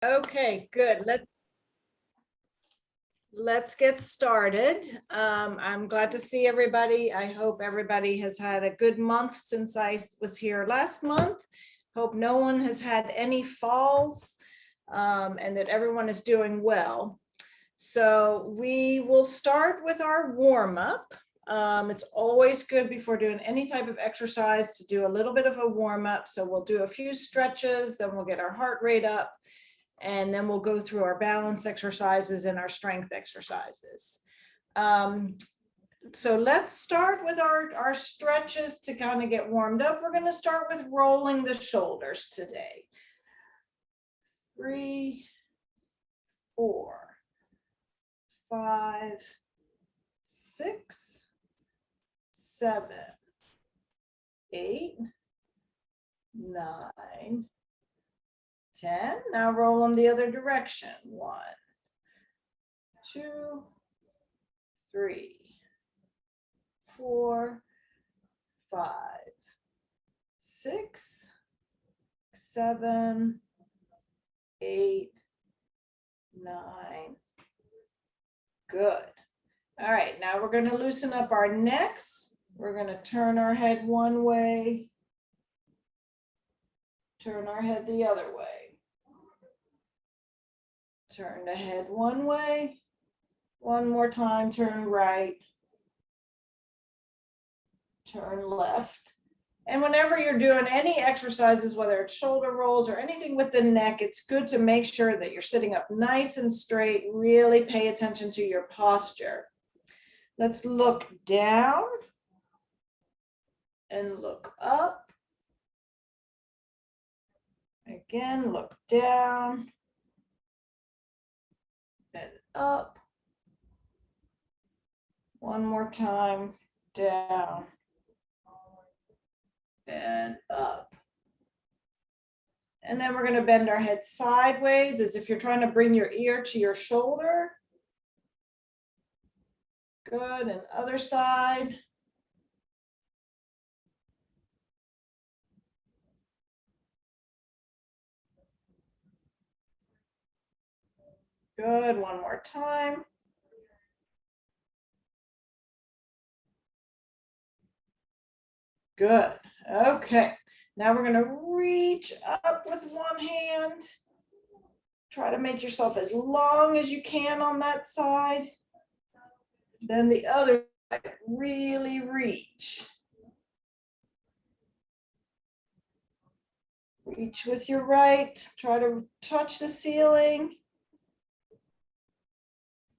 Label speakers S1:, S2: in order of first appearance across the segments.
S1: Okay, good. Let's get started. I'm glad to see everybody. I hope everybody has had a good month since I was here last month. Hope no one has had any falls, and that everyone is doing well. So we will start with our warm-up. It's always good before doing any type of exercise to do a little bit of a warm-up. So we'll do a few stretches, then we'll get our heart rate up, and then we'll go through our balance exercises and our strength exercises. So let's start with our stretches to kind of get warmed up. We're going to start with rolling the shoulders today. 3, 4, 5, 6, 7, 8, 9, 10. Now roll them the other direction. 1, 2, 3, 4, 5, 6, 7, 8, 9. Good. All right, now we're going to loosen up our necks. We're going to turn our head one way, turn our head the other way. Turn the head one way. One more time, turn right. Turn left. And whenever you're doing any exercises, whether it's shoulder rolls or anything with the neck, it's good to make sure that you're sitting up nice and straight. Really pay attention to your posture. Let's look down and look up. Again, look down and up. One more time, down and up. And then we're going to bend our head sideways as if you're trying to bring your ear to your shoulder. Good, and other side. Good, one more time. Good, okay. Now we're gonna reach up with one hand. Try to make yourself as long as you can on that side. Then the other side, really reach. Reach with your right, try to touch the ceiling.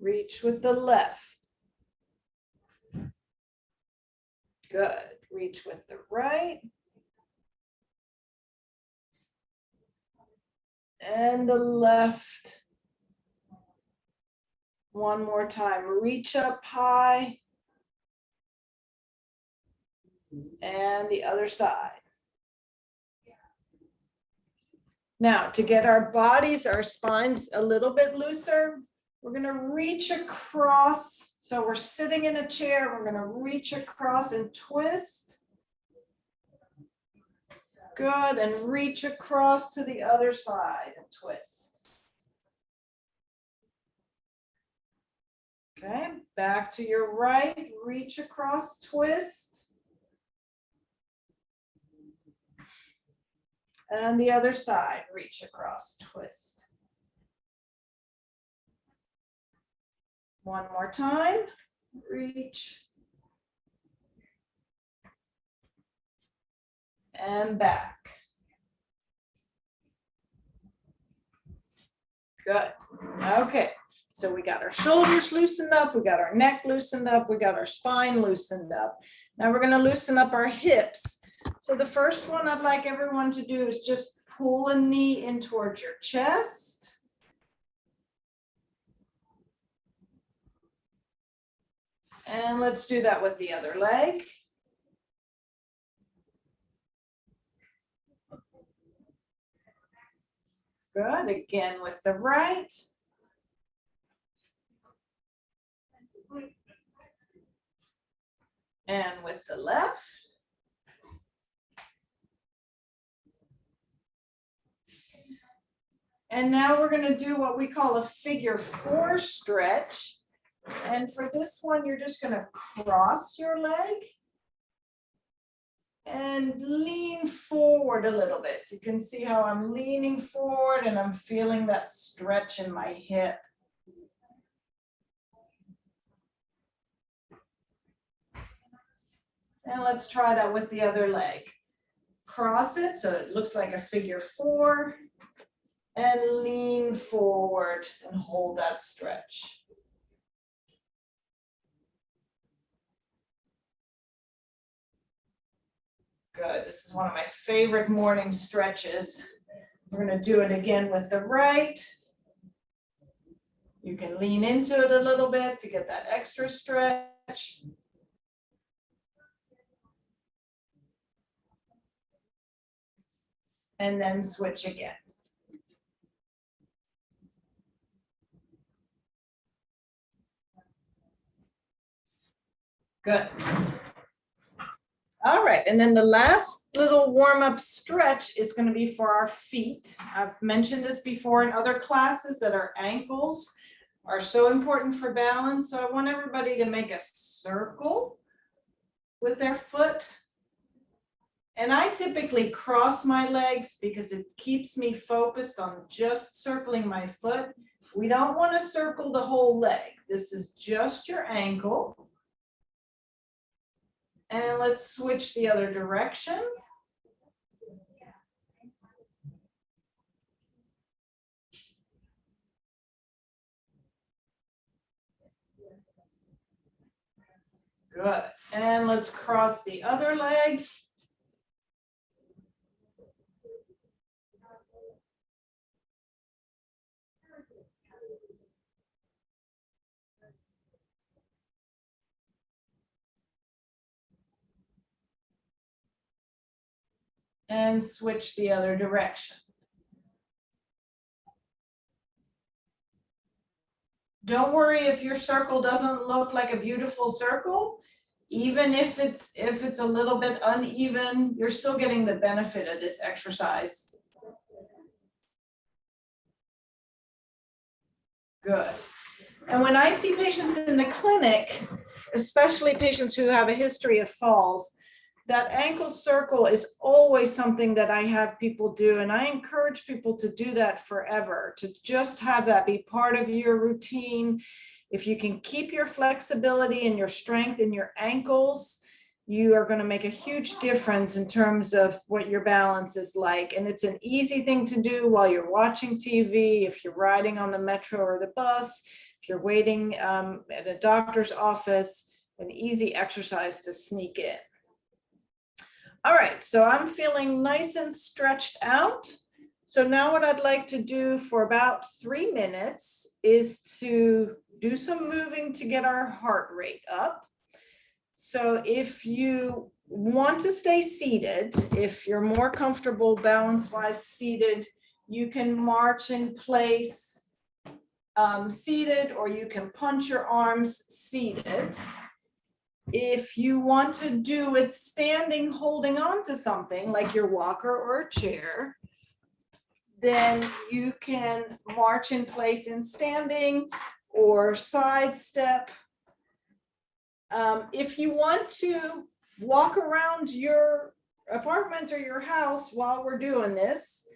S1: Reach with the left. Good. Reach with the right. And the left. One more time. Reach up high. And the other side. Now, to get our bodies, our spines a little bit looser, we're going to reach across. So we're sitting in a chair. We're going to reach across and twist. Good. And reach across to the other side and twist. Okay. Back to your right. Reach across, twist. And the other side. Reach across, twist. One more time, reach, and back. Good, okay, so we got our shoulders loosened up, we got our neck loosened up, we got our spine loosened up. Now we're gonna loosen up our hips. So the first one I'd like everyone to do is just pull a knee in towards your chest. And let's do that with the other leg. Good, again with the right. And with the left. And now we're gonna do what we call a figure 4 stretch. And for this one, you're just gonna cross your leg and lean forward a little bit. You can see how I'm leaning forward and I'm feeling that stretch in my hip. And let's try that with the other leg. Cross it so it looks like a figure 4 and lean forward and hold that stretch. Good. This is one of my favorite morning stretches. We're going to do it again with the right. You can lean into it a little bit to get that extra stretch. And then switch again. Good. All right, and then the last little warm-up stretch is going to be for our feet. I've mentioned this before in other classes that our ankles are so important for balance. So I want everybody to make a circle with their foot. And I typically cross my legs because it keeps me focused on just circling my foot. We don't want to circle the whole leg. This is just your ankle. And let's switch the other direction. Good. And let's cross the other leg. And switch the other direction. Don't worry if your circle doesn't look like a beautiful circle. Even if it's a little bit uneven, you're still getting the benefit of this exercise. Good. And when I see patients in the clinic, especially patients who have a history of falls, that ankle circle is always something that I have people do. And I encourage people to do that forever, to just have that be part of your routine. If you can keep your flexibility and your strength in your ankles, you are going to make a huge difference in terms of what your balance is like. And it's an easy thing to do while you're watching TV, if you're riding on the metro or the bus, if you're waiting at a doctor's office, an easy exercise to sneak in. All right, so I'm feeling nice and stretched out. So now what I'd like to do for about 3 minutes is to do some moving to get our heart rate up. So if you want to stay seated, if you're more comfortable balance-wise seated, you can march in place seated, or you can punch your arms seated. If you want to do it standing, holding on to something like your walker or a chair, then you can march in place in standing or side step. If you want to walk around your apartment or your house while we're doing this,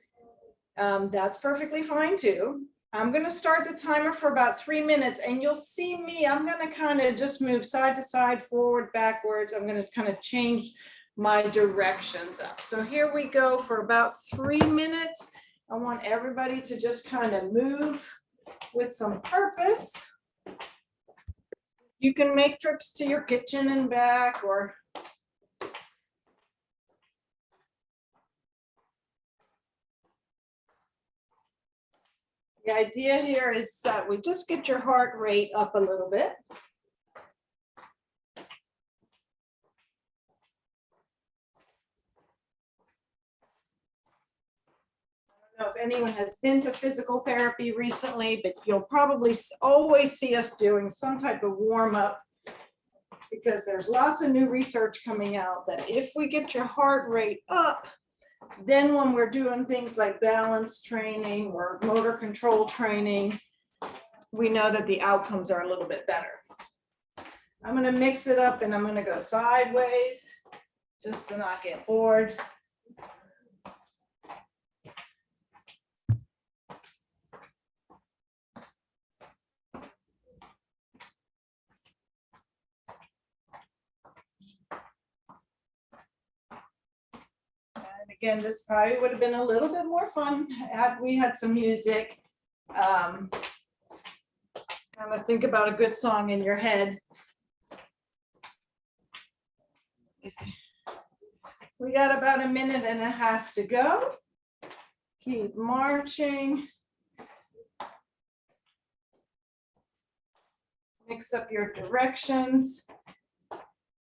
S1: that's perfectly fine too. I'm going to start the timer for about 3 minutes, and you'll see me. I'm going to kind of just move side to side, forward, backwards. I'm going to kind of change my directions up. So here we go for about 3 minutes. I want everybody to just kind of move with some purpose. You can make trips to your kitchen and back, or the idea here is that we just get your heart rate up a little bit. I don't know if anyone has been to physical therapy recently, but you'll probably always see us doing some type of warm up, because there's lots of new research coming out that if we get your heart rate up, Then when we're doing things like balance training or motor control training, we know that the outcomes are a little bit better. I'm going to mix it up and I'm going to go sideways just to not get bored. Again, this probably would have been a little bit more fun had we had some music. Kind of think about a good song in your head. We got about 1.5 minutes to go. Keep marching. Mix up your directions.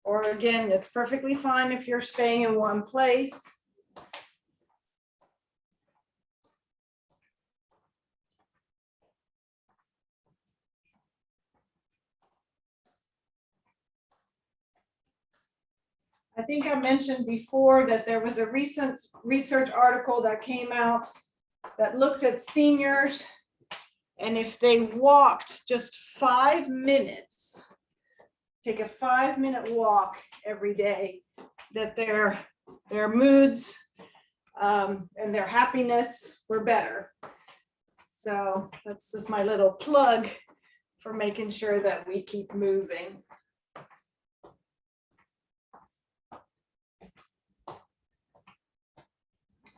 S1: Or again, it's perfectly fine if you're staying in one place. I think I mentioned before that there was a recent research article that came out that looked at seniors, and if they walked just 5 minutes, take a 5-minute walk every day, that their moods and their happiness were better. So that's just my little plug for making sure that we keep moving.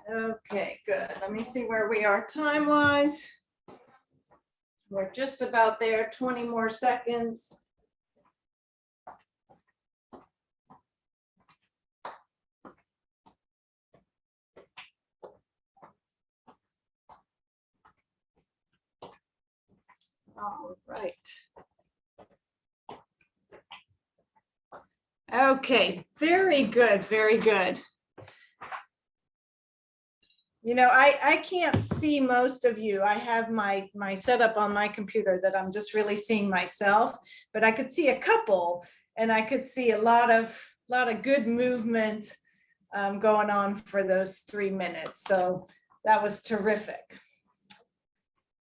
S1: Okay, good. Let me see where we are time-wise. We're just about there, 20 more seconds. All right. Okay, very good, very good. You know, I can't see most of you. I have my setup on my computer that I'm just really seeing myself, but I could see a couple, and I could see a lot of good movement going on for those 3 minutes. So that was terrific.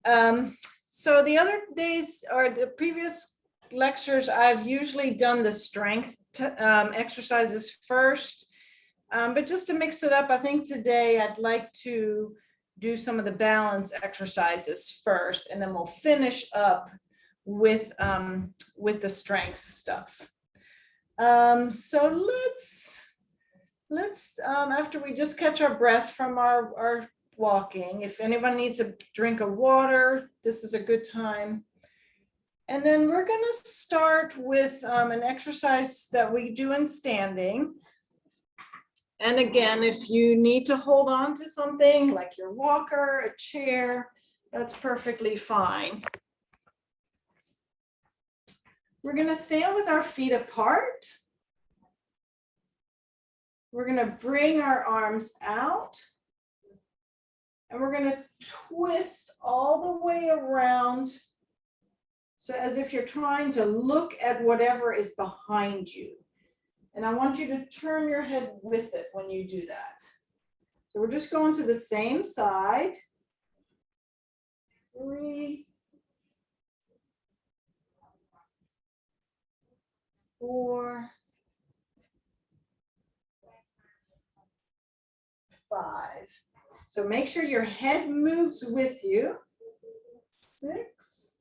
S1: So the other days or the previous lectures, I've usually done the strength exercises first. But just to mix it up, I think today I'd like to do some of the balance exercises first, and then we'll finish up with the strength stuff. So let's after we just catch our breath from our walking, if anyone needs a drink of water, this is a good time. And then we're going to start with an exercise that we do in standing. And again, if you need to hold on to something like your walker, a chair, that's perfectly fine. We're going to stand with our feet apart. We're going to bring our arms out. And we're going to twist all the way around. So as if you're trying to look at whatever is behind you. And I want you to turn your head with it when you do that. So we're just going to the same side. 3, 4, 5. So make sure your head moves with you. 6.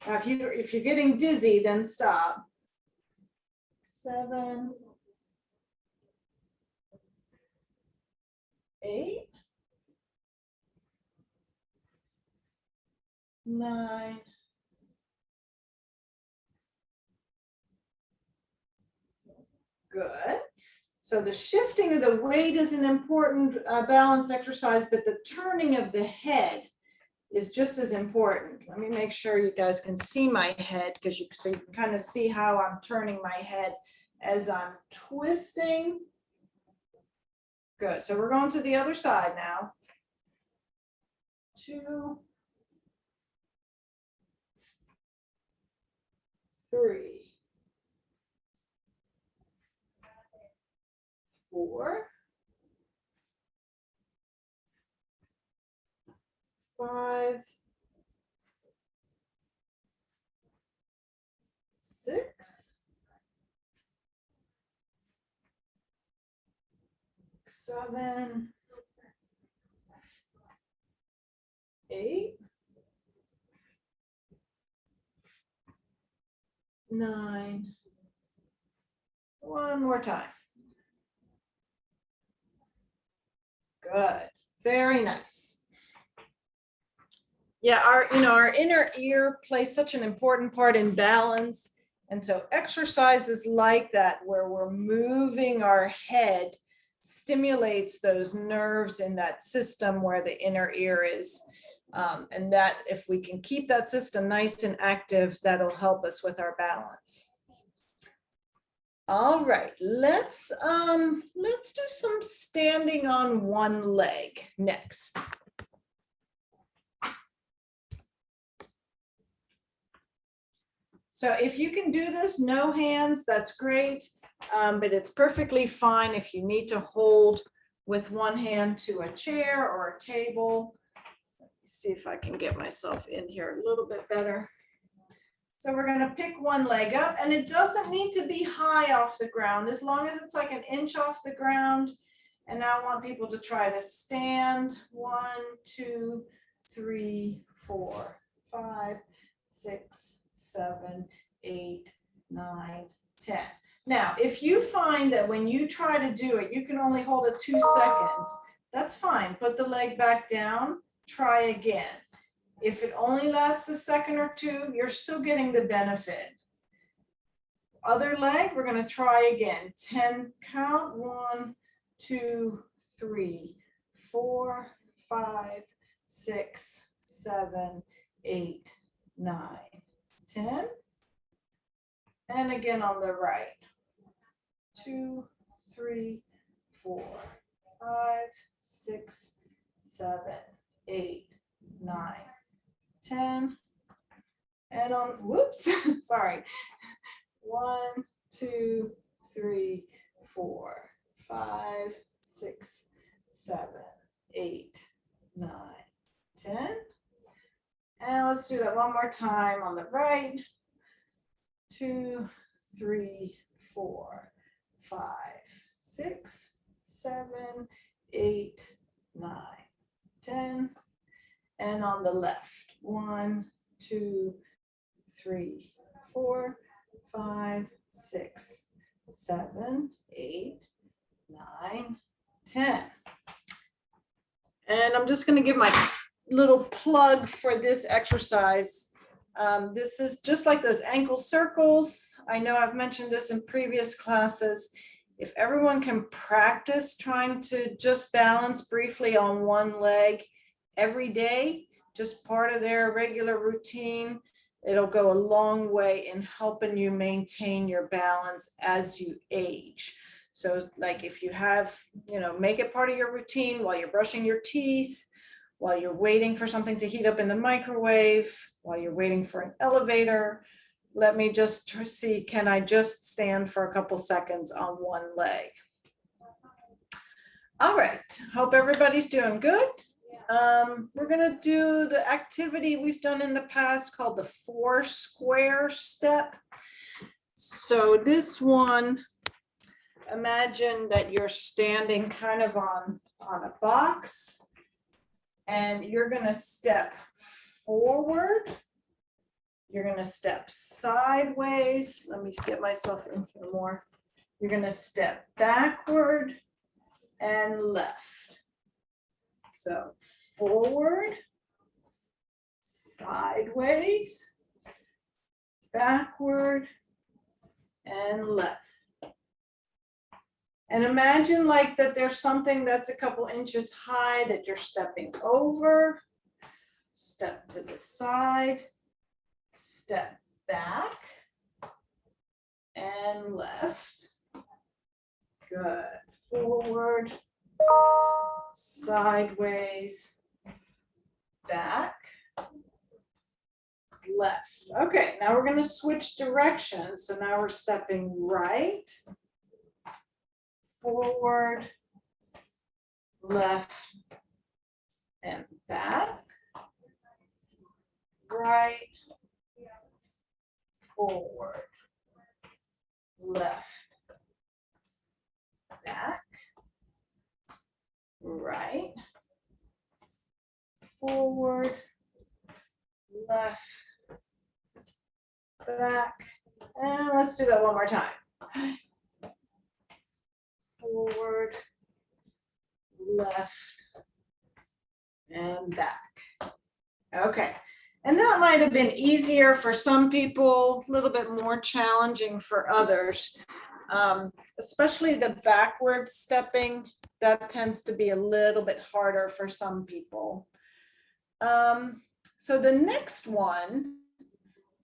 S1: Now if you're getting dizzy, then stop. 7, 8, 9, 10. Good. So the shifting of the weight is an important balance exercise, but the turning of the head is just as important. Let me make sure you guys can see my head, so you can kind of see how I'm turning my head as I'm twisting. Good. So we're going to the other side now. 2, 3, 4, 5, 6, 7, 8, 9. One more time. Good. Very nice. Yeah, our inner ear plays such an important part in balance. And so exercises like that, where we're moving our head, stimulates those nerves in that system where the inner ear is. And that if we can keep that system nice and active, that'll help us with our balance. All right, let's do some standing on one leg next. So if you can do this, no hands, that's great. But it's perfectly fine if you need to hold with one hand to a chair or a table. Let me see if I can get myself in here a little bit better. So we're going to pick one leg up, and it doesn't need to be high off the ground, as long as it's like an inch off the ground. And now I want people to try to stand. 1, 2, 3, 4, 5, 6, 7, 8, 9, 10. Now, if you find that when you try to do it, you can only hold it 2 seconds, that's fine. Put the leg back down, try again. If it only lasts a second or two, you're still getting the benefit. Other leg, we're going to try again. 10 count. 1, 2, 3, 4, 5, 6, 7, 8, 9, 10. And again on the right. 2, 3, 4, 5, 6, 7, 8, 9, 10. And on, whoops, sorry. 1, 2, 3, 4, 5, 6, 7, 8, 9, 10. And let's do that one more time on the right. 2, 3, 4, 5, 6, 7, 8, 9, 10. And on the left. 1, 2, 3, 4, 5, 6, 7, 8, 9, 10. And I'm just going to give my little plug for this exercise. This is just like those ankle circles. I know I've mentioned this in previous classes. If everyone can practice trying to just balance briefly on one leg every day, just part of their regular routine, it'll go a long way in helping you maintain your balance as you age. So like if you have, make it part of your routine while you're brushing your teeth, while you're waiting for something to heat up in the microwave, while you're waiting for an elevator. Let me just see, can I just stand for a couple seconds on one leg? All right, hope everybody's doing good. We're gonna do the activity we've done in the past called the 4 square step. So this one, imagine that you're standing kind of on a box, and you're gonna step forward. You're gonna step sideways. Let me get myself in here more. You're gonna step backward and left. So forward, sideways, backward, and left. And imagine like that there's something that's a couple inches high that you're stepping over. Step to the side, step back, and left. Good. Forward, sideways, back, left. Okay, now we're going to switch directions. So now we're stepping right, forward, left, and back. right, forward, left, back, right, forward, left, back, and let's do that one more time. Forward, left, and back. Okay, and that might have been easier for some people, a little bit more challenging for others, especially the backward stepping. That tends to be a little bit harder for some people. So the next one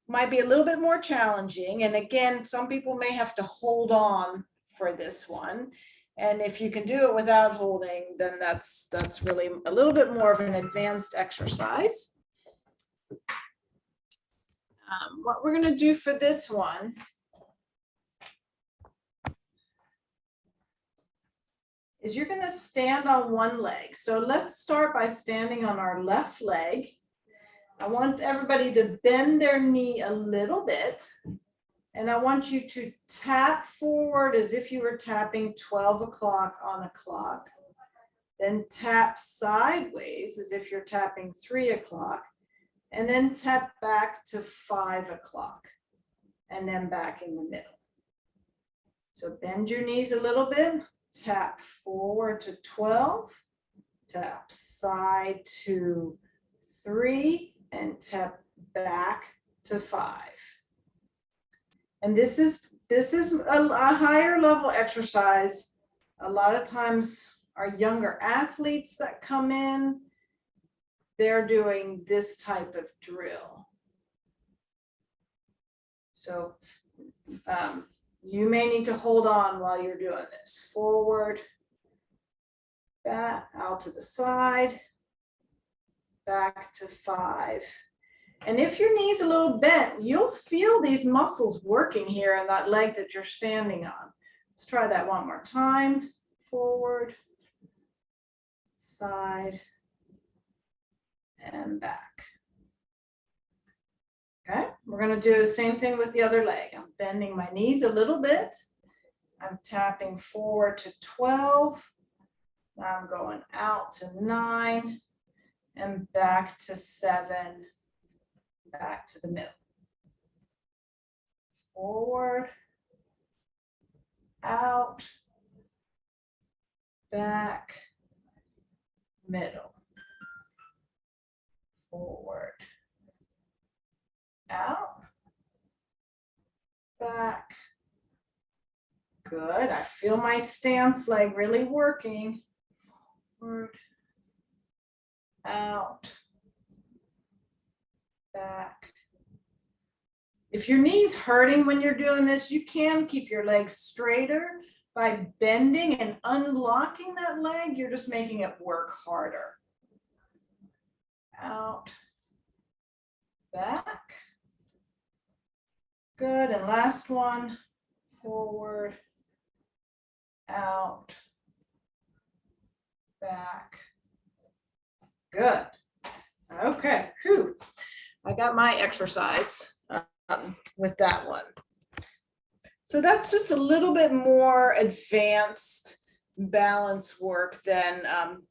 S1: might be a little bit more challenging. And again, some people may have to hold on for this one. And if you can do it without holding, then that's really a little bit more of an advanced exercise. What we're going to do for this one is you're going to stand on one leg. So let's start by standing on our left leg. I want everybody to bend their knee a little bit. And I want you to tap forward as if you were tapping 12 o'clock on a clock. Then tap sideways as if you're tapping 3 o'clock. And then tap back to 5 o'clock. And then back in the middle. So bend your knees a little bit. Tap forward to 12. Tap side to 3. And tap back to 5. And this is a higher level exercise. A lot of times our younger athletes that come in, they're doing this type of drill. So you may need to hold on while you're doing this. Forward, back, out to the side, back to 5. And if your knee's a little bent, you'll feel these muscles working here in that leg that you're standing on. Let's try that one more time. Forward, side, and back. Okay, we're going to do the same thing with the other leg. I'm bending my knees a little bit. I'm tapping forward to 12. Now I'm going out to 9 and back to 7. Back to the middle. Forward, out, back, middle. Forward, out, back. Good. I feel my stance leg really working. Forward, out, back. If your knee's hurting when you're doing this, you can keep your legs straighter by bending and unlocking that leg. You're just making it work harder. Out, back. Good. And last one. Forward, out, back. Good. Okay. Whew. I got my exercise with that one. So that's just a little bit more advanced balance work than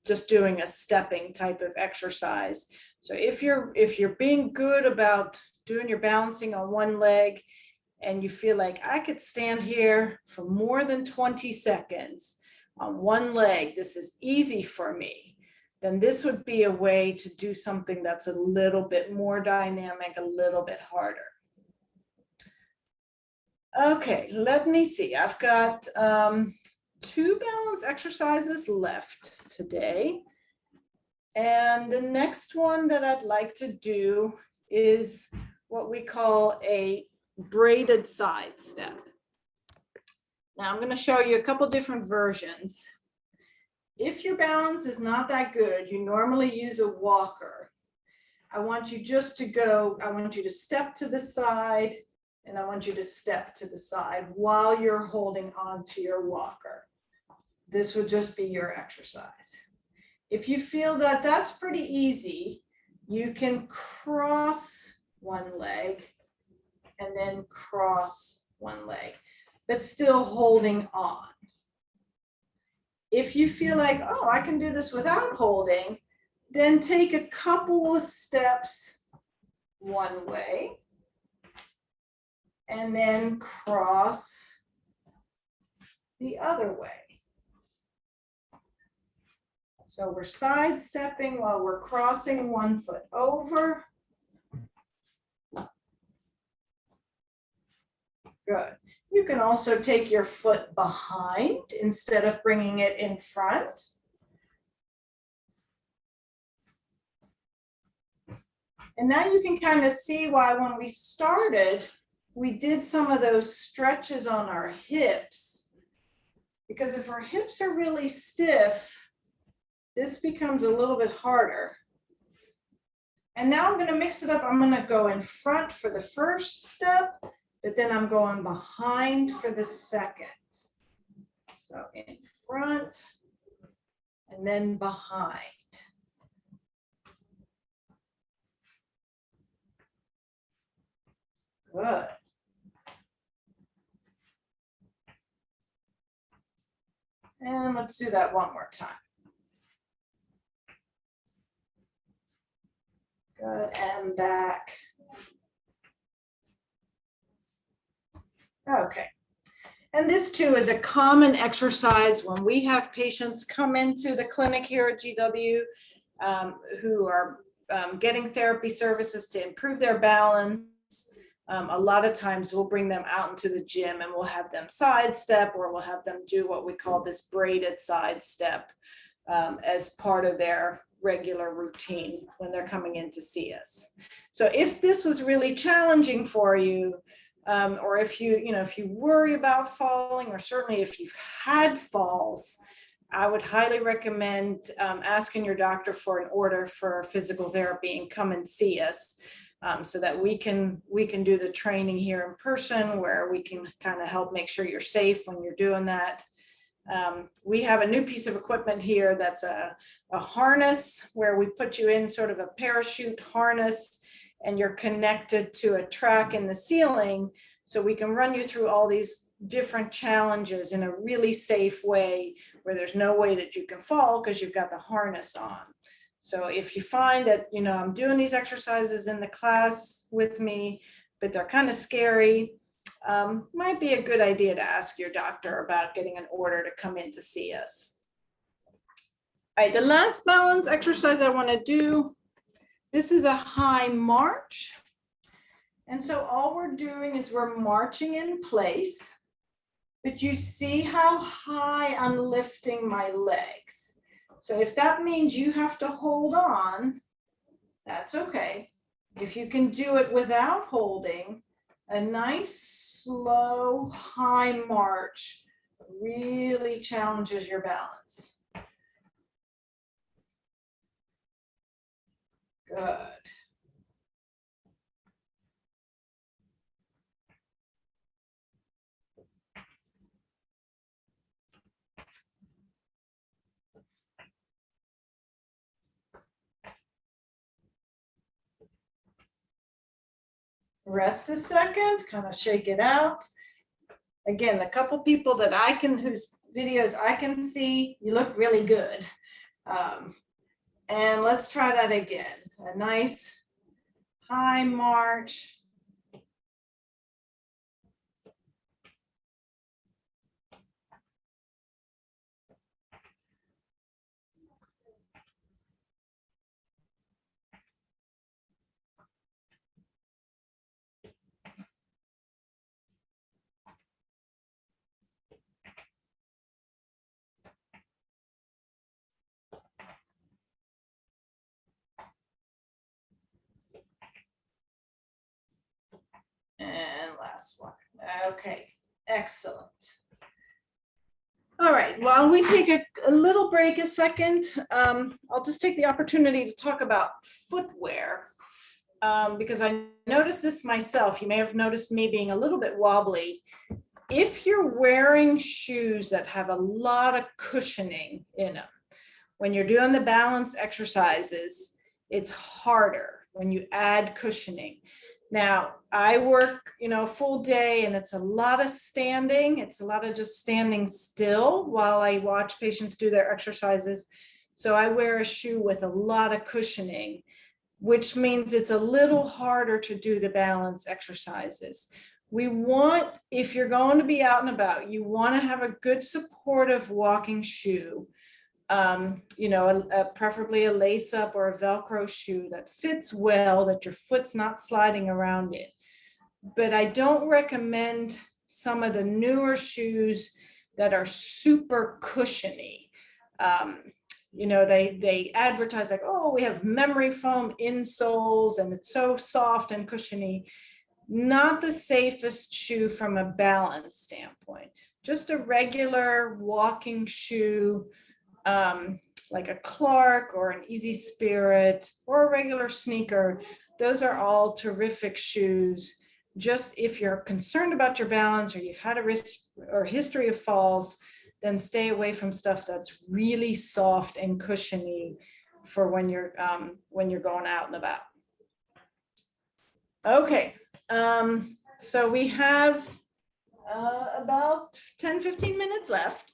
S1: just doing a stepping type of exercise. So if you're being good about doing your balancing on one leg and you feel like I could stand here for more than 20 seconds on one leg, this is easy for me, then this would be a way to do something that's a little bit more dynamic, a little bit harder. Okay, let me see. I've got 2 balance exercises left today. And the next one that I'd like to do is what we call a braided side step. Now I'm going to show you a couple different versions. If your balance is not that good, you normally use a walker. I want you just to go, I want you to step to the side, and I want you to step to the side while you're holding on to your walker. This would just be your exercise. If you feel that that's pretty easy, You can cross one leg and then cross one leg, but still holding on. If you feel like, oh, I can do this without holding, then take a couple of steps one way and then cross the other way. So we're sidestepping while we're crossing one foot over. Good. You can also take your foot behind instead of bringing it in front. And now you can kind of see why when we started, we did some of those stretches on our hips. Because if our hips are really stiff, this becomes a little bit harder. And now I'm going to mix it up. I'm going to go in front for the first step, but then I'm going behind for the second. So in front and then behind. Good. And let's do that one more time. Good, and back. Okay. And this too is a common exercise when we have patients come into the clinic here at GW who are getting therapy services to improve their balance. A lot of times we'll bring them out into the gym and we'll have them sidestep, or we'll have them do what we call this braided sidestep as part of their regular routine when they're coming in to see us. So if this was really challenging for you, or if you worry about falling, or certainly if you've had falls, I would highly recommend asking your doctor for an order for physical therapy and come and see us. So that we can do the training here in person, where we can kind of help make sure you're safe when you're doing that. We have a new piece of equipment here that's a harness where we put you in sort of a parachute harness, and you're connected to a track in the ceiling, so we can run you through all these different challenges in a really safe way, where there's no way that you can fall because you've got the harness on. So if you find that, I'm doing these exercises in the class with me, but they're kind of scary, might be a good idea to ask your doctor about getting an order to come in to see us. All right, the last balance exercise I want to do, this is a high march. And so all we're doing is we're marching in place, but you see how high I'm lifting my legs. So if that means you have to hold on, that's okay. If you can do it without holding, a nice, slow, high march really challenges your balance. Good. Rest a second, kind of shake it out. Again, the couple people that whose videos I can see, you look really good. And let's try that again. A nice high march. And last one. Okay, excellent. All right, while we take a little break a second, I'll just take the opportunity to talk about footwear, because I noticed this myself. You may have noticed me being a little bit wobbly. If you're wearing shoes that have a lot of cushioning in them, when you're doing the balance exercises, It's harder when you add cushioning. Now, I work, full day, and it's a lot of standing. It's a lot of just standing still while I watch patients do their exercises. So I wear a shoe with a lot of cushioning, which means it's a little harder to do the balance exercises. We want, if you're going to be out and about, you want to have a good supportive walking shoe. Preferably a lace up or a Velcro shoe that fits well, that your foot's not sliding around it. But I don't recommend some of the newer shoes that are super cushiony. They advertise like, oh, we have memory foam insoles and it's so soft and cushiony. Not the safest shoe from a balance standpoint. Just a regular walking shoe, like a Clark or an Easy Spirit or a regular sneaker. Those are all terrific shoes. Just if you're concerned about your balance or you've had a risk or history of falls, then stay away from stuff that's really soft and cushiony for when you're going out and about. Okay, so we have about 10-15 minutes left.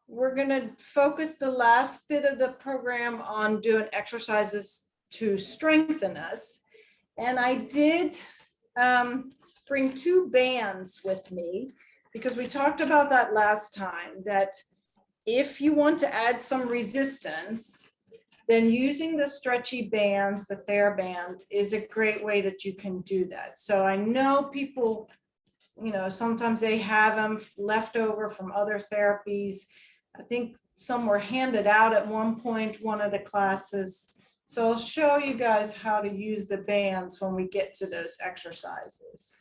S1: We're going to focus the last bit of the program on doing exercises to strengthen us. And I did bring 2 bands with me because we talked about that last time, that if you want to add some resistance, then using the stretchy bands, the TheraBand, is a great way that you can do that. So I know people, sometimes they have them left over from other therapies. I think some were handed out at one point, one of the classes. So I'll show you guys how to use the bands when we get to those exercises.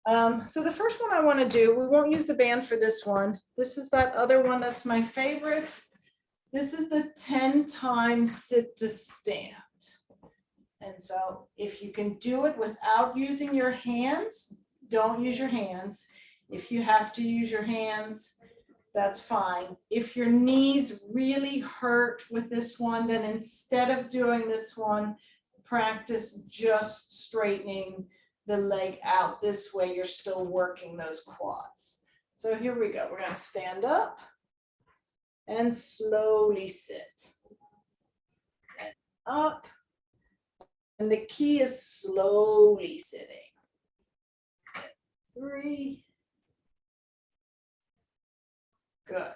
S1: So the first one I want to do, we won't use the band for this one. This is that other one that's my favorite. This is the 10 times sit to stand. And so if you can do it without using your hands, don't use your hands. If you have to use your hands, that's fine. If your knees really hurt with this one, then instead of doing this one, practice just straightening the leg out. This way you're still working those quads. So here we go. We're going to stand up and slowly sit. And up. And the key is slowly sitting. 3. Good.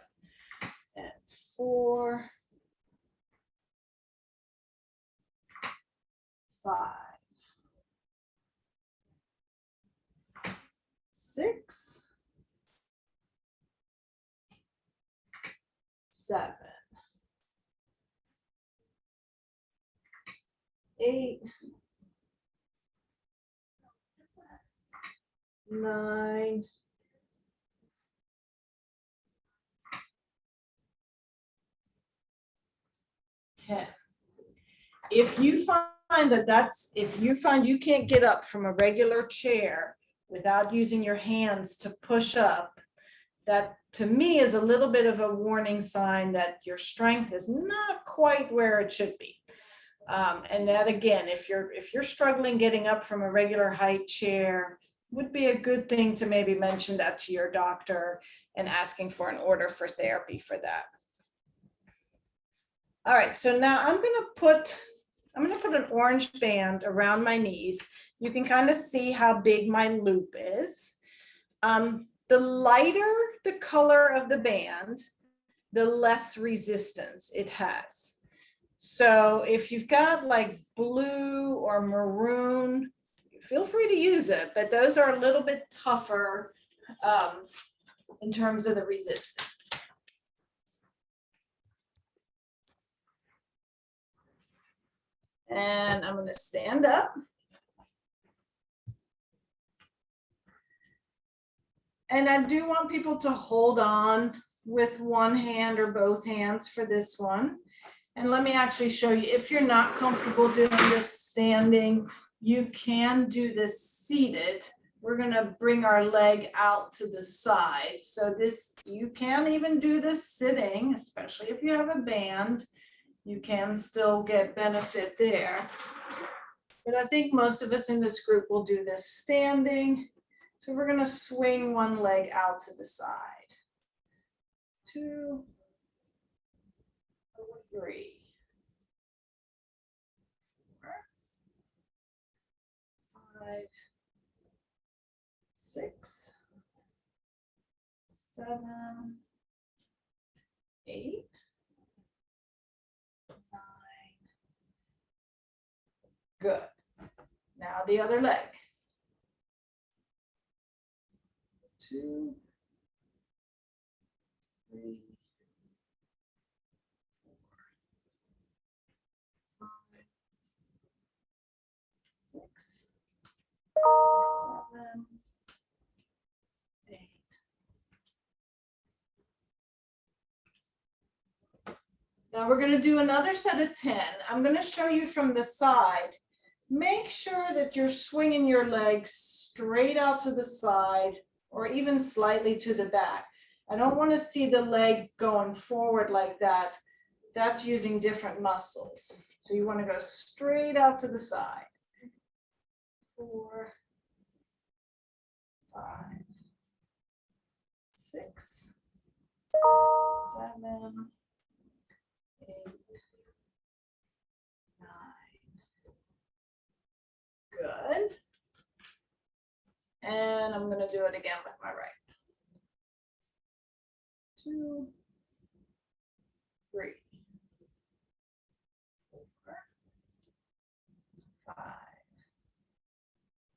S1: And 4. 5. 6. 7. 8. 9. 10. If you find you can't get up from a regular chair without using your hands to push up, that to me is a little bit of a warning sign that your strength is not quite where it should be. And that again, if you're struggling getting up from a regular height chair, would be a good thing to maybe mention that to your doctor and asking for an order for therapy for that. All right, so now I'm gonna put an orange band around my knees. You can kind of see how big my loop is. The lighter the color of the band, the less resistance it has. So if you've got like blue or maroon, feel free to use it, but those are a little bit tougher in terms of the resistance. And I'm going to stand up. And I do want people to hold on with one hand or both hands for this one. And let me actually show you, if you're not comfortable doing this standing, you can do this seated. We're going to bring our leg out to the side. So this, you can even do this sitting, especially if you have a band. you can still get benefit there. But I think most of us in this group will do this standing. So we're going to swing one leg out to the side. 2, 3, 4, 5, 6, 7, 8, 9. Good. Now the other leg. 2, 3, 4, 5, 6, 7, 8. Now we're going to do another set of 10. I'm going to show you from the side. Make sure that you're swinging your legs straight out to the side or even slightly to the back. I don't want to see the leg going forward like that. That's using different muscles. So you want to go straight out to the side. 4, 5, 6, 7, 8, 9. Good. And I'm going to do it again with my right. 2, 3, 4, 5,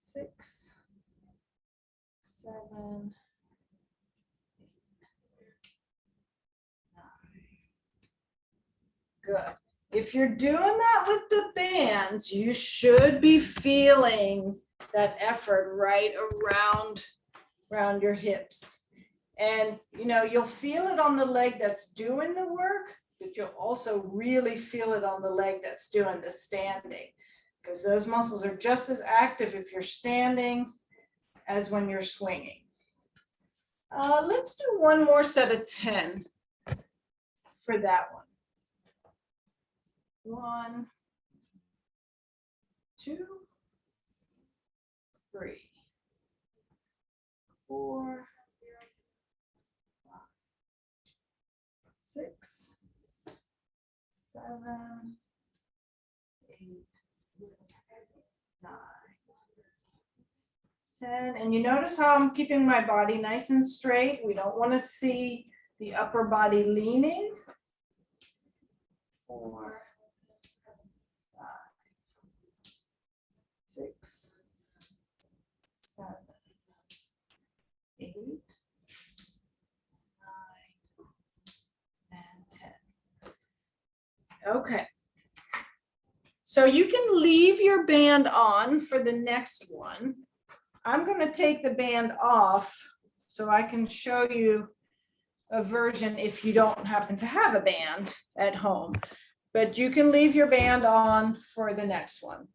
S1: 6, 7, 8, 9. Good. If you're doing that with the bands, you should be feeling that effort right around your hips. And you'll feel it on the leg that's doing the work, but you'll also really feel it on the leg that's doing the standing, because those muscles are just as active if you're standing as when you're swinging. Let's do one more set of 10 for that one. 1, 2, 3, 4, 5, 6, 7, 8, 9, 10. And you notice how I'm keeping my body nice and straight. We don't want to see the upper body leaning. 4, 5, 6, 7, 8, 9, and 10. Okay. So you can leave your band on for the next one. I'm going to take the band off so I can show you a version if you don't happen to have a band at home. But you can leave your band on for the next one.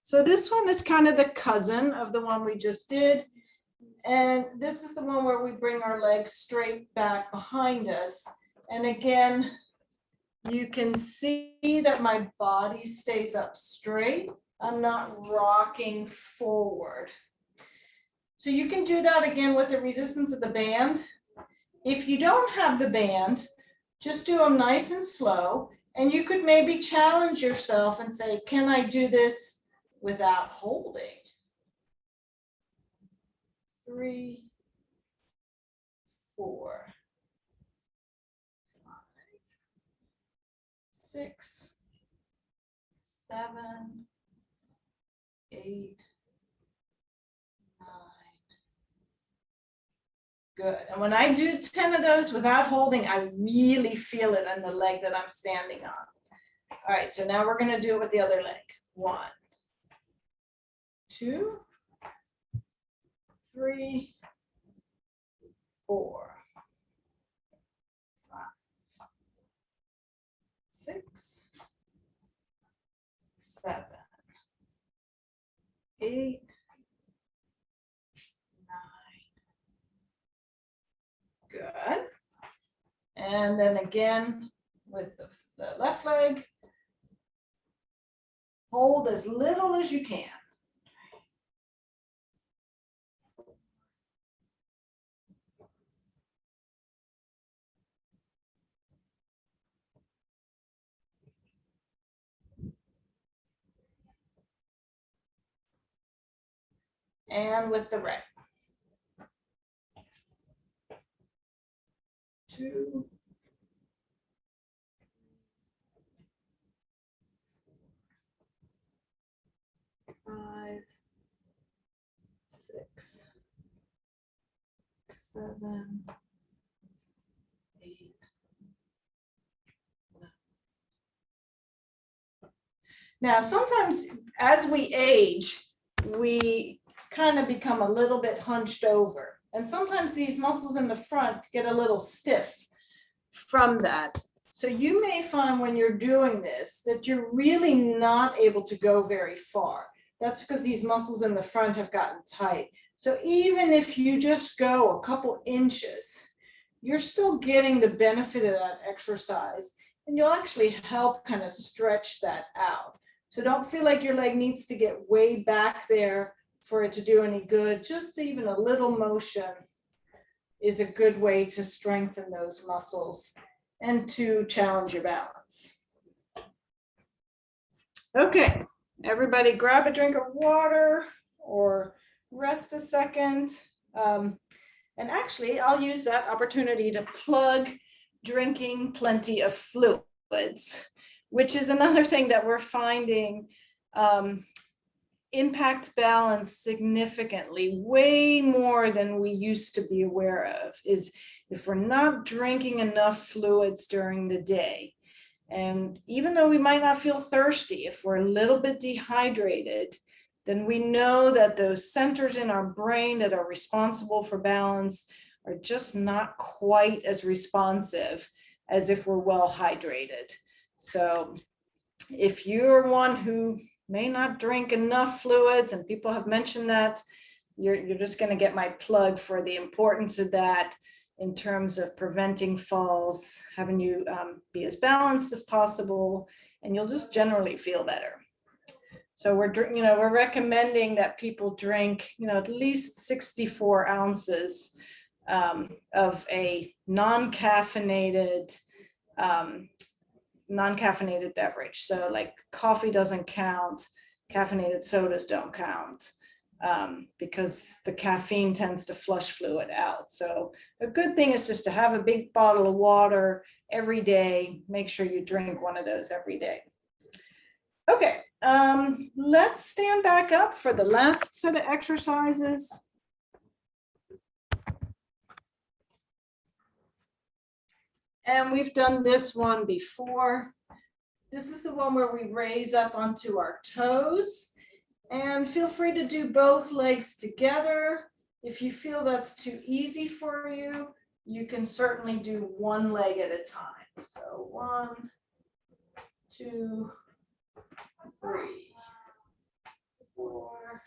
S1: So this one is kind of the cousin of the one we just did. And this is the one where we bring our legs straight back behind us. And again, you can see that my body stays up straight. I'm not rocking forward. So you can do that again with the resistance of the band. If you don't have the band, just do them nice and slow. And you could maybe challenge yourself and say, can I do this without holding? 3, 4, 5, 6, 7, 8, 9. Good. And when I do 10 of those without holding, I really feel it in the leg that I'm standing on. All right, so now we're going to do it with the other leg. 1, 2, 3, 4, 5, 6, 7, 8, 9. Good. And then again with the left leg, hold as little as you can. And with the right. 2, 5, 6, 7, 8. Now, sometimes as we age, we kind of become a little bit hunched over. And sometimes these muscles in the front get a little stiff from that. So you may find when you're doing this that you're really not able to go very far. That's because these muscles in the front have gotten tight. So even if you just go a couple inches, you're still getting the benefit of that exercise, and you'll actually help kind of stretch that out. So don't feel like your leg needs to get way back there for it to do any good. Just even a little motion is a good way to strengthen those muscles and to challenge your balance. Okay, everybody grab a drink of water or rest a second. And actually, I'll use that opportunity to plug drinking plenty of fluids, which is another thing that we're finding impacts balance significantly, way more than we used to be aware of, is if we're not drinking enough fluids during the day. And even though we might not feel thirsty, if we're a little bit dehydrated, then we know that those centers in our brain that are responsible for balance are just not quite as responsive as if we're well hydrated. So if you're one who may not drink enough fluids, and people have mentioned that, you're just going to get my plug for the importance of that in terms of preventing falls, having you be as balanced as possible, and you'll just generally feel better. So we're recommending that people drink, at least 64 ounces of a non-caffeinated beverage. So like coffee doesn't count, caffeinated sodas don't count, because the caffeine tends to flush fluid out. So a good thing is just to have a big bottle of water every day. Make sure you drink one of those every day. Okay, let's stand back up for the last set of exercises. And we've done this one before. This is the one where we raise up onto our toes, and feel free to do both legs together. If you feel that's too easy for you, you can certainly do one leg at a time. So 1, 2, 3, 4,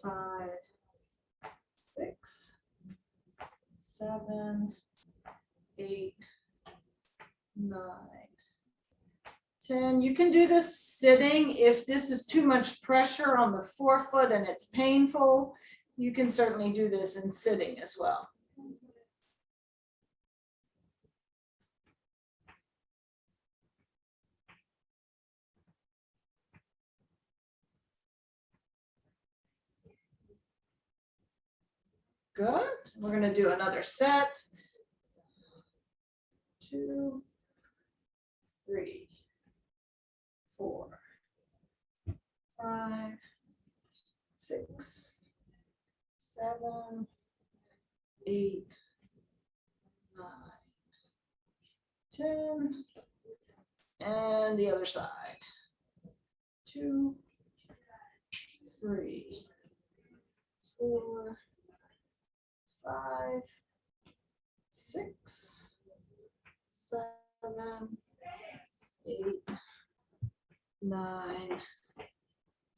S1: 5, 6, 7, 8, 9, 10. You can do this sitting. If this is too much pressure on the forefoot and it's painful, you can certainly do this in sitting as well. Good. We're going to do another set. 2, 3, 4, 5, 6, 7, 8, 9, 10. And the other side. 2, 3, 4, 5, 6, 7, 8, 9,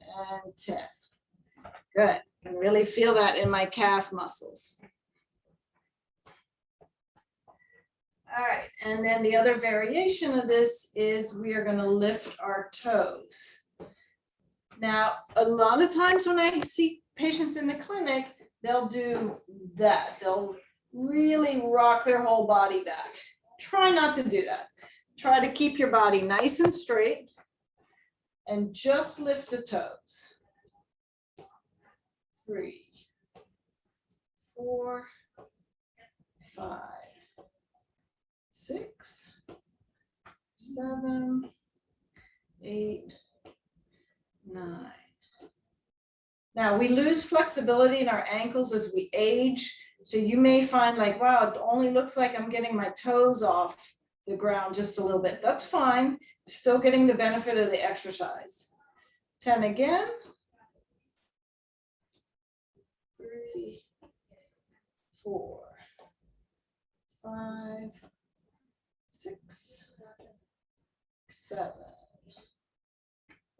S1: and 10. Good. I can really feel that in my calf muscles. All right, and then the other variation of this is we are going to lift our toes. Now, a lot of times when I see patients in the clinic, they'll do that. They'll really rock their whole body back. Try not to do that. Try to keep your body nice and straight and just lift the toes. 3, 4, 5, 6, 7, 8, 9. Now we lose flexibility in our ankles as we age. So you may find like, wow, it only looks like I'm getting my toes off the ground just a little bit. That's fine. Still getting the benefit of the exercise. 10 again. 3, 4, 5, 6, 7,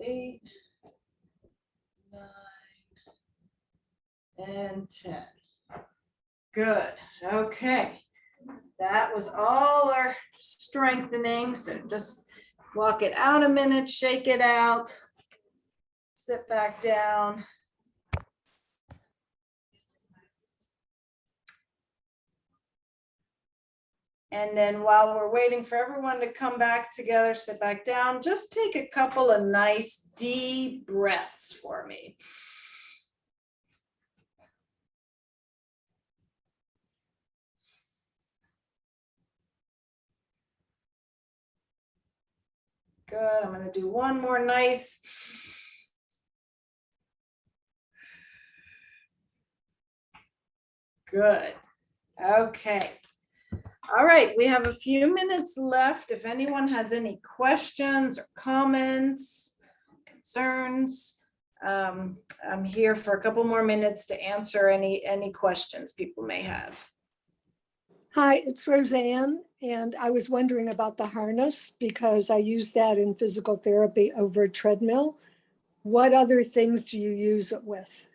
S1: 8, 9, and 10. Good. Okay. That was all our strengthening. So just walk it out a minute, shake it out, sit back down. And then while we're waiting for everyone to come back together, sit back down, just take a couple of nice deep breaths for me. Good. I'm going to do one more nice. Good. Okay. All right. We have a few minutes left. If anyone has any questions or comments, concerns, I'm here for a couple more minutes to answer any questions people may have.
S2: Hi, it's Roseanne, and I was wondering about the harness because I use that in physical therapy over a treadmill. What other things do you use it with?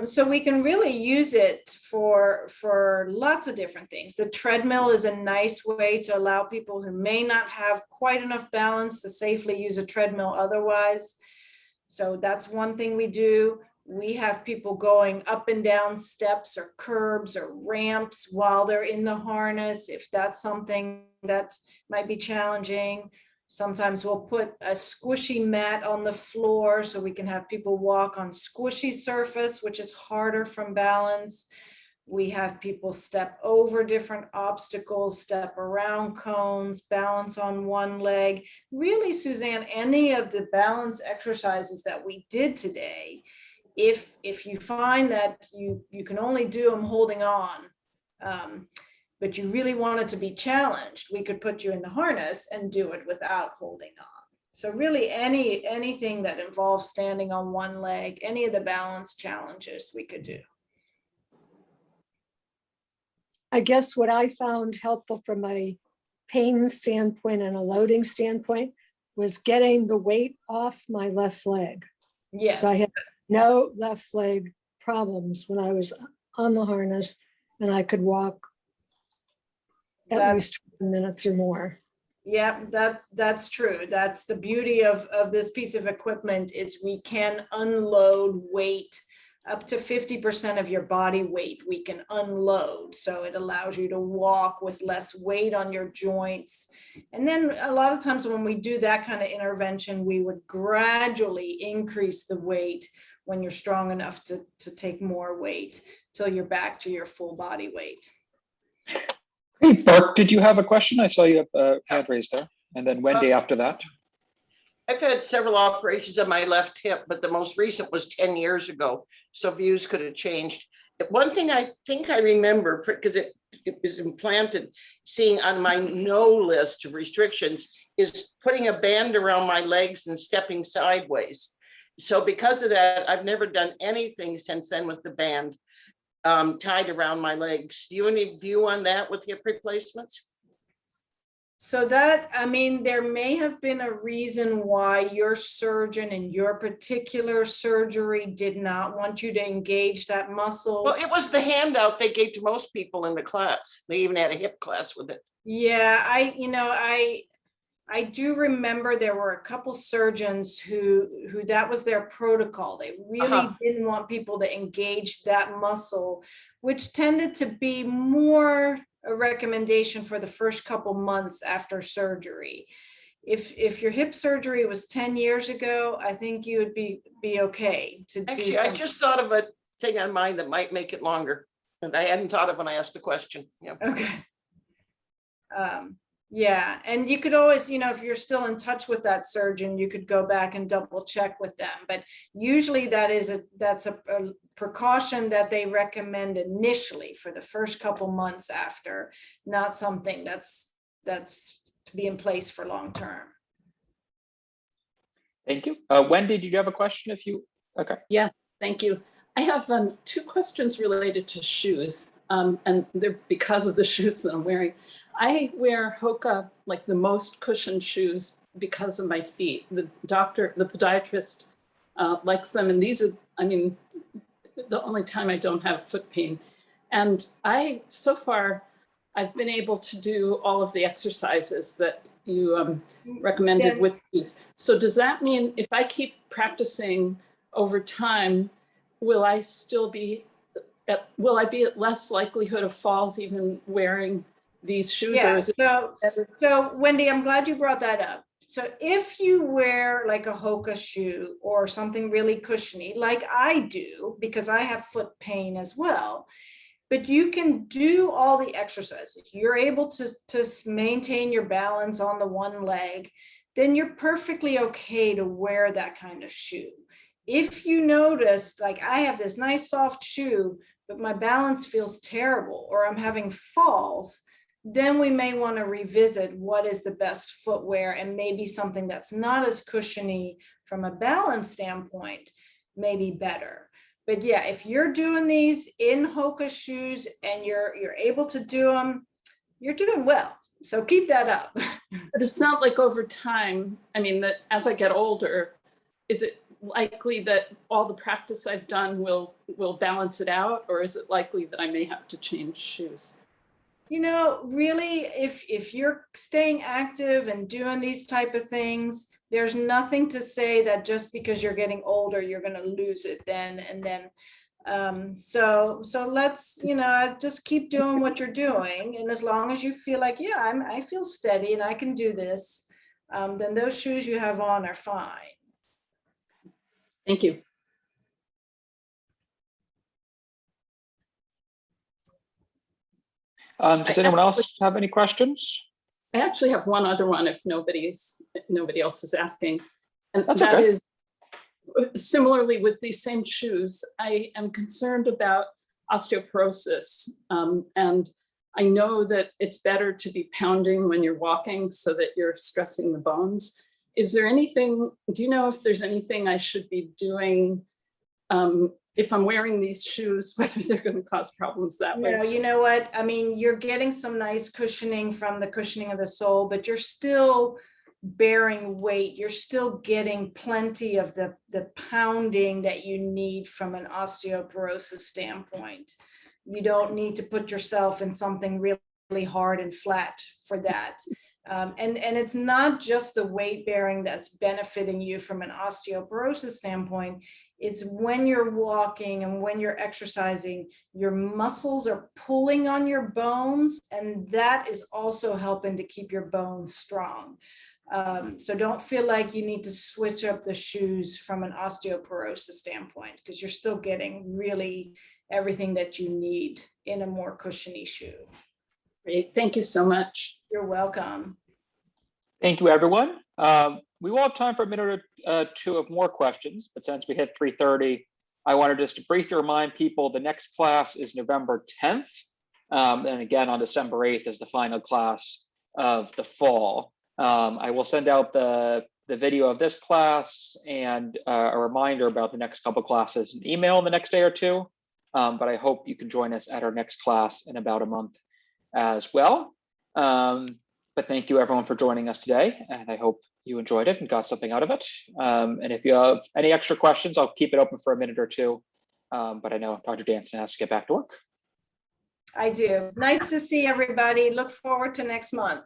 S1: So we can really use it for lots of different things. The treadmill is a nice way to allow people who may not have quite enough balance to safely use a treadmill otherwise. So that's one thing we do. We have people going up and down steps or curbs or ramps while they're in the harness, if that's something that might be challenging. Sometimes we'll put a squishy mat on the floor so we can have people walk on squishy surface, which is harder from balance. We have people step over different obstacles, step around cones, balance on one leg. Really, Suzanne, any of the balance exercises that we did today, if you find that you can only do them holding on, but you really want it to be challenged, we could put you in the harness and do it without holding on. So really anything that involves standing on one leg, any of the balance challenges we could do.
S2: I guess what I found helpful from a pain standpoint and a loading standpoint was getting the weight off my left leg.
S1: Yes.
S2: So I had no left leg problems when I was on the harness, and I could walk at least 20 minutes or more.
S1: Yeah, that's true. That's the beauty of this piece of equipment, is we can unload weight up to 50% of your body weight. We can unload, so it allows you to walk with less weight on your joints. And then a lot of times when we do that kind of intervention, we would gradually increase the weight when you're strong enough to take more weight till you're back to your full body weight.
S3: Hey, Bart, did you have a question? I saw you have a hand raised there. And then Wendy after that.
S4: I've had several operations on my left hip, but the most recent was 10 years ago. So views could have changed. One thing I think I remember, because it was implanted, seeing on my no list of restrictions, is putting a band around my legs and stepping sideways. So because of that, I've never done anything since then with the band tied around my legs. Do you have any view on that with hip replacements?
S1: So that, I mean, there may have been a reason why your surgeon in your particular surgery did not want you to engage that muscle.
S4: Well, it was the handout they gave to most people in the class. They even had a hip class with it.
S1: Yeah, I do remember there were a couple surgeons who that was their protocol. They really didn't want people to engage that muscle, which tended to be more a recommendation for the first couple months after surgery. If your hip surgery was 10 years ago, I think you would be okay to do.
S4: Actually, I just thought of a thing on mine that might make it longer. And I hadn't thought of when I asked the question. Yeah.
S1: Okay. Yeah, and you could always, if you're still in touch with that surgeon, you could go back and double check with them. But usually that's a precaution that they recommend initially for the first couple months after, not something that's to be in place for long term.
S3: Thank you. Wendy, did you have a question? Okay.
S5: Yeah, thank you. I have 2 questions related to shoes, and they're because of the shoes that I'm wearing. I wear Hoka, like the most cushioned shoes, because of my feet. The podiatrist likes them, and these are, I mean, the only time I don't have foot pain. And so far, I've been able to do all of the exercises that you recommended with these. So does that mean if I keep practicing over time, will I be at less likelihood of falls even wearing these shoes?
S1: Yeah,
S5: or is it
S1: so Wendy, I'm glad you brought that up. So if you wear like a Hoka shoe or something really cushiony, like I do, because I have foot pain as well, but you can do all the exercises. You're able to maintain your balance on the one leg, then you're perfectly okay to wear that kind of shoe. If you notice, like I have this nice soft shoe, but my balance feels terrible, or I'm having falls, then we may want to revisit what is the best footwear, and maybe something that's not as cushiony from a balance standpoint may be better. But yeah, if you're doing these in Hoka shoes and you're able to do them, you're doing well. So keep that up.
S5: But it's not like over time, I mean, that as I get older, is it likely that all the practice I've done will balance it out, or is it likely that I may have to change shoes?
S1: Really, if you're staying active and doing these type of things, there's nothing to say that just because you're getting older, you're going to lose it then and then. So let's, just keep doing what you're doing. And as long as you feel like, yeah, I feel steady and I can do this, then those shoes you have on are fine.
S5: Thank you.
S3: Does anyone else have any questions?
S5: I actually have one other one if nobody else is asking. And
S3: That's
S5: that
S3: okay.
S5: is similarly with these same shoes, I am concerned about osteoporosis. And I know that it's better to be pounding when you're walking so that you're stressing the bones. Is there anything, do you know if there's anything I should be doing if I'm wearing these shoes, whether they're going to cause problems that way?
S1: No, you know what? I mean, you're getting some nice cushioning from the cushioning of the sole, but you're still bearing weight. You're still getting plenty of the pounding that you need from an osteoporosis standpoint. You don't need to put yourself in something really hard and flat for that. And it's not just the weight bearing that's benefiting you from an osteoporosis standpoint. It's when you're walking and when you're exercising, your muscles are pulling on your bones, and that is also helping to keep your bones strong. So don't feel like you need to switch up the shoes from an osteoporosis standpoint, because you're still getting really everything that you need in a more cushiony shoe.
S5: Great, thank you so much.
S1: You're welcome.
S3: Thank you, everyone. We will have time for a minute or two of more questions, but since we hit 3:30, I wanted just to briefly remind people the next class is November 10th. And again, on December 8th is the final class of the fall. I will send out the video of this class and a reminder about the next couple classes in email in the next day or two. But I hope you can join us at our next class in about a month as well. But thank you everyone for joining us today, and I hope you enjoyed it and got something out of it. And if you have any extra questions, I'll keep it open for a minute or two. But I know Dr. Janson has to get back to work.
S1: I do. Nice to see everybody. Look forward to next month.